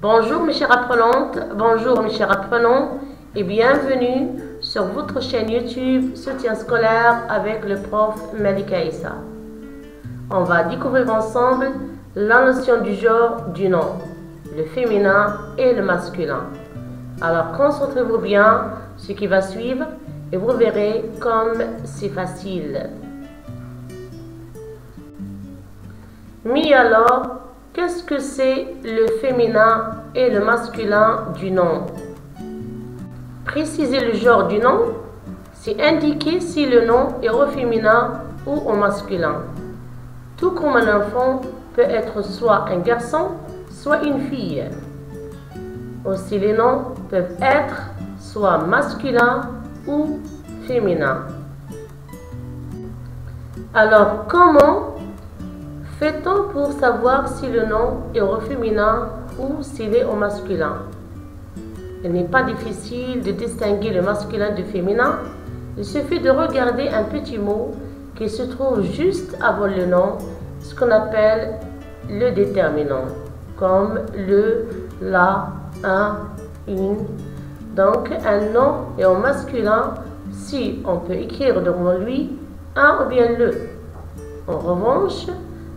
Bonjour mes chères apprenantes, bonjour mes chers apprenants et bienvenue sur votre chaîne YouTube Soutien scolaire avec le prof Malika Issa. On va découvrir ensemble la notion du genre du nom, le féminin et le masculin. Alors concentrez-vous bien sur ce qui va suivre et vous verrez comme c'est facile. Mais alors, qu'est-ce que c'est le féminin et le masculin du nom? Préciser le genre du nom, c'est indiquer si le nom est au féminin ou au masculin. Tout comme un enfant peut être soit un garçon, soit une fille. Aussi les noms peuvent être soit masculins ou féminins. Alors comment fait-on pour savoir si le nom est au féminin ou s'il est au masculin? Il n'est pas difficile de distinguer le masculin du féminin. Il suffit de regarder un petit mot qui se trouve juste avant le nom, ce qu'on appelle le déterminant, comme le, la, un, une. Donc un nom est au masculin si on peut écrire devant lui un ou bien le. En revanche,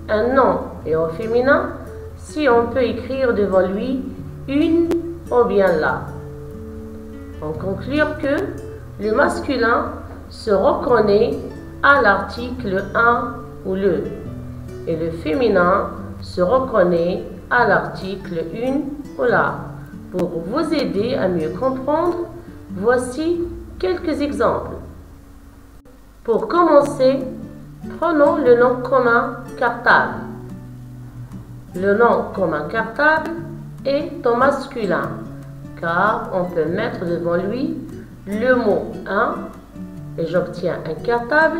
un nom est au féminin si on peut écrire devant lui une ou bien la. On conclut que le masculin se reconnaît à l'article un ou le et le féminin se reconnaît à l'article une ou la. Pour vous aider à mieux comprendre, voici quelques exemples. Pour commencer, prenons le nom commun cartable. Le nom commun cartable est au masculin, car on peut mettre devant lui le mot un et j'obtiens un cartable.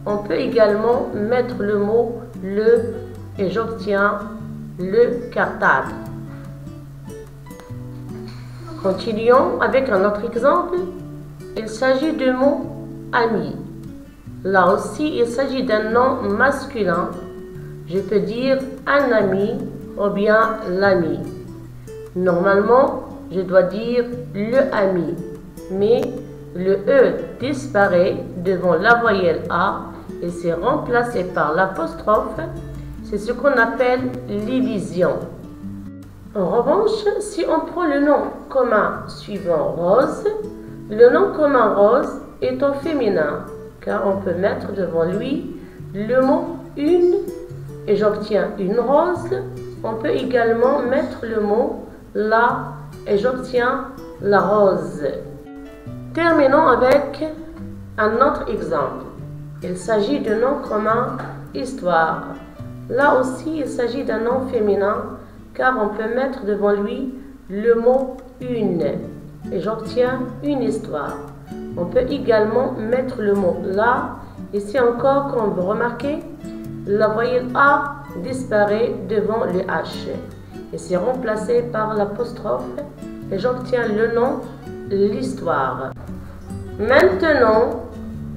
On peut également mettre le mot le et j'obtiens le cartable. Continuons avec un autre exemple. Il s'agit du mot ami. Là aussi, il s'agit d'un nom masculin. Je peux dire un ami ou bien l'ami. Normalement, je dois dire le ami, mais le E disparaît devant la voyelle A et c'est remplacé par l'apostrophe. C'est ce qu'on appelle l'élision. En revanche, si on prend le nom commun suivant Rose, le nom commun Rose est au féminin, car on peut mettre devant lui le mot une et j'obtiens une rose. On peut également mettre le mot la et j'obtiens la rose. Terminons avec un autre exemple. Il s'agit du nom commun histoire. Là aussi, il s'agit d'un nom féminin, car on peut mettre devant lui le mot une et j'obtiens une histoire. On peut également mettre le mot la. Ici encore, comme vous remarquez, la voyelle A disparaît devant le H et c'est remplacé par l'apostrophe et j'obtiens le nom l'histoire. Maintenant,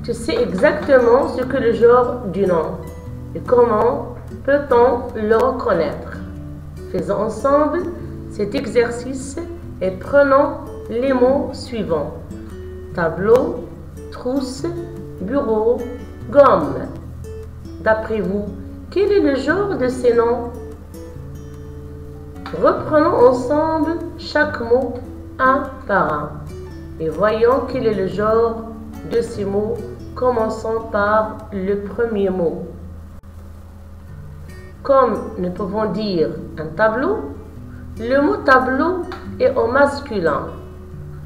tu sais exactement ce que le genre du nom et comment peut-on le reconnaître. Faisons ensemble cet exercice et prenons les mots suivants: tableau, trousse, bureau, gomme. D'après vous, quel est le genre de ces noms? Reprenons ensemble chaque mot un par un et voyons quel est le genre de ces mots, commençant par le premier mot. Comme nous pouvons dire un tableau, le mot tableau est au masculin.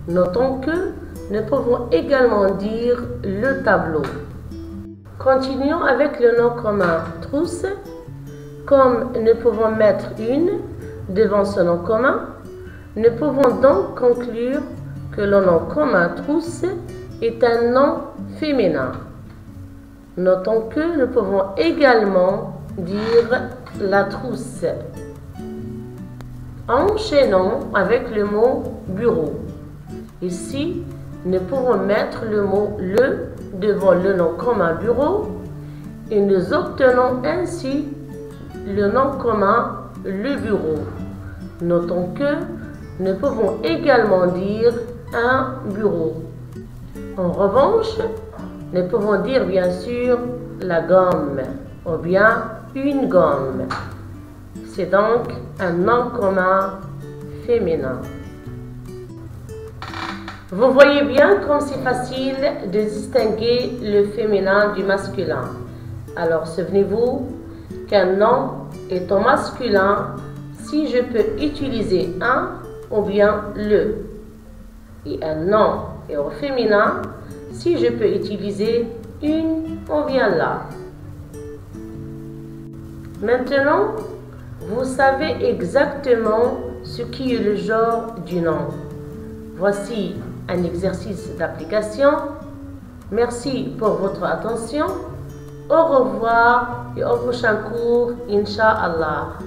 Notons que nous pouvons également dire le tableau. Continuons avec le nom commun trousse. Comme nous pouvons mettre une devant ce nom commun, nous pouvons donc conclure que le nom commun trousse est un nom féminin. Notons que nous pouvons également dire la trousse. Enchaînons avec le mot bureau. Ici, nous pouvons mettre le mot le devant le nom commun bureau et nous obtenons ainsi le nom commun le bureau. Notons que nous pouvons également dire un bureau. En revanche, nous pouvons dire bien sûr la gomme ou bien une gomme. C'est donc un nom commun féminin. Vous voyez bien comme c'est facile de distinguer le féminin du masculin. Alors souvenez-vous qu'un nom est au masculin si je peux utiliser un ou bien le. Et un nom est au féminin si je peux utiliser une ou bien la. Maintenant, vous savez exactement ce qui est le genre du nom. Voici un exercice d'application. Merci pour votre attention. Au revoir et au prochain cours, Inch'Allah.